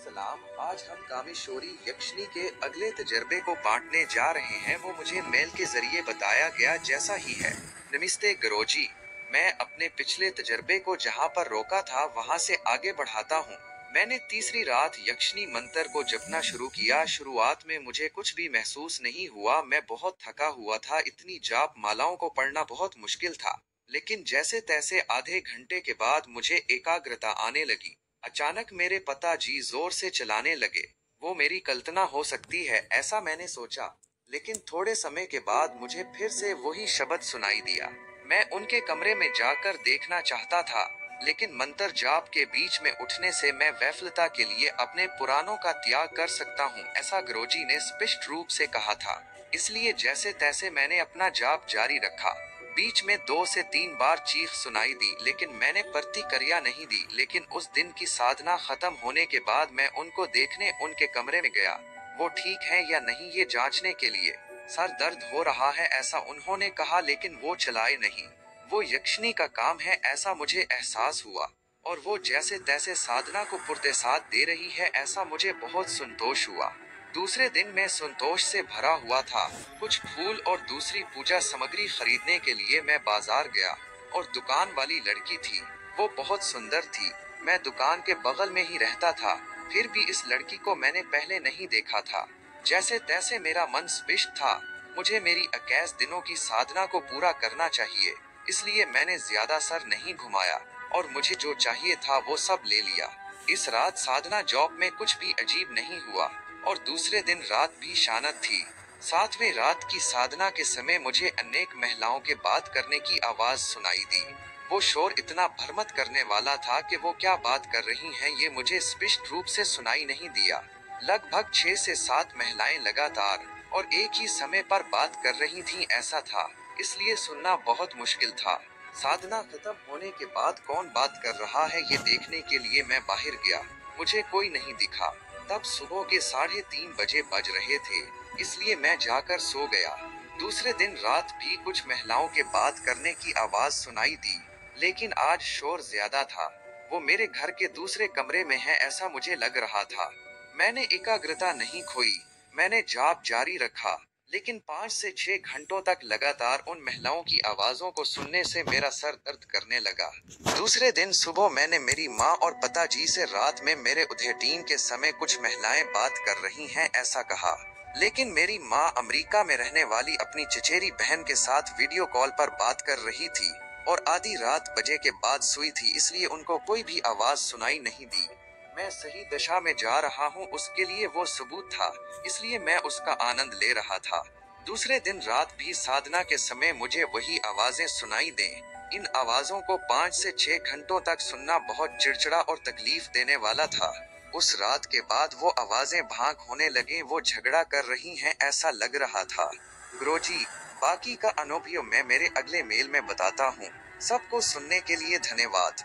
सलाम। आज हम कामेश्वरी यक्षिणी के अगले तजर्बे को बांटने जा रहे हैं। वो मुझे मेल के जरिए बताया गया जैसा ही है। नमस्ते गुरुजी, मैं अपने पिछले तजर्बे को जहाँ पर रोका था वहाँ से आगे बढ़ाता हूँ। मैंने तीसरी रात यक्षिणी मंत्र को जपना शुरू किया। शुरुआत में मुझे कुछ भी महसूस नहीं हुआ। मैं बहुत थका हुआ था। इतनी जाप मालाओं को पढ़ना बहुत मुश्किल था। लेकिन जैसे तैसे आधे घंटे के बाद मुझे एकाग्रता आने लगी। अचानक मेरे पिताजी जोर से चलाने लगे। वो मेरी कल्पना हो सकती है, ऐसा मैंने सोचा। लेकिन थोड़े समय के बाद मुझे फिर से वही शब्द सुनाई दिया। मैं उनके कमरे में जाकर देखना चाहता था, लेकिन मंत्र जाप के बीच में उठने से मैं वैफलता के लिए अपने पुरानों का त्याग कर सकता हूँ, ऐसा गुरुजी ने स्पष्ट रूप से कहा था। इसलिए जैसे तैसे मैंने अपना जाप जारी रखा। बीच में 2 से 3 बार चीख सुनाई दी, लेकिन मैंने प्रतिक्रिया नहीं दी। लेकिन उस दिन की साधना खत्म होने के बाद मैं उनको देखने उनके कमरे में गया। वो ठीक है या नहीं ये जांचने के लिए। सर दर्द हो रहा है ऐसा उन्होंने कहा, लेकिन वो चलाए नहीं। वो यक्षिणी का काम है ऐसा मुझे एहसास हुआ, और वो जैसे तैसे साधना को पुरते साथ दे रही है ऐसा मुझे बहुत संतोष हुआ। दूसरे दिन मैं संतोष से भरा हुआ था। कुछ फूल और दूसरी पूजा सामग्री खरीदने के लिए मैं बाजार गया, और दुकान वाली लड़की थी। वो बहुत सुंदर थी। मैं दुकान के बगल में ही रहता था, फिर भी इस लड़की को मैंने पहले नहीं देखा था। जैसे तैसे मेरा मन स्पष्ट था। मुझे मेरी 21 दिनों की साधना को पूरा करना चाहिए, इसलिए मैंने ज्यादा सर नहीं घुमाया, और मुझे जो चाहिए था वो सब ले लिया। इस रात साधना जॉब में कुछ भी अजीब नहीं हुआ, और दूसरे दिन रात भी शांत थी। 7वें रात की साधना के समय मुझे अनेक महिलाओं के बात करने की आवाज सुनाई दी। वो शोर इतना भ्रमित करने वाला था कि वो क्या बात कर रही हैं ये मुझे स्पष्ट रूप से सुनाई नहीं दिया। लगभग 6 से 7 महिलाएं लगातार और एक ही समय पर बात कर रही थीं, ऐसा था, इसलिए सुनना बहुत मुश्किल था। साधना खत्म होने के बाद कौन बात कर रहा है ये देखने के लिए मैं बाहर गया। मुझे कोई नहीं दिखा। तब सुबह के 3:30 बजे बज रहे थे, इसलिए मैं जाकर सो गया। दूसरे दिन रात भी कुछ महिलाओं के बात करने की आवाज सुनाई दी, लेकिन आज शोर ज्यादा था। वो मेरे घर के दूसरे कमरे में है ऐसा मुझे लग रहा था। मैंने एकाग्रता नहीं खोई। मैंने जाप जारी रखा, लेकिन 5 से 6 घंटों तक लगातार उन महिलाओं की आवाजों को सुनने से मेरा सर दर्द करने लगा। दूसरे दिन सुबह मैंने मेरी माँ और पिताजी से रात में मेरे उद्घाटन के समय कुछ महिलाएं बात कर रही हैं ऐसा कहा। लेकिन मेरी माँ अमेरिका में रहने वाली अपनी चचेरी बहन के साथ वीडियो कॉल पर बात कर रही थी, और आधी रात बजे के बाद सोई थी, इसलिए उनको कोई भी आवाज सुनाई नहीं दी। मैं सही दिशा में जा रहा हूँ उसके लिए वो सबूत था, इसलिए मैं उसका आनंद ले रहा था। दूसरे दिन रात भी साधना के समय मुझे वही आवाजें सुनाई दें। इन आवाजों को 5 से 6 घंटों तक सुनना बहुत चिड़चिड़ा और तकलीफ देने वाला था। उस रात के बाद वो आवाजें भाग होने लगे। वो झगड़ा कर रही हैं ऐसा लग रहा था। गुरुजी, बाकी का अनुभव मैं मेरे अगले मेल में बताता हूँ। सबको सुनने के लिए धन्यवाद।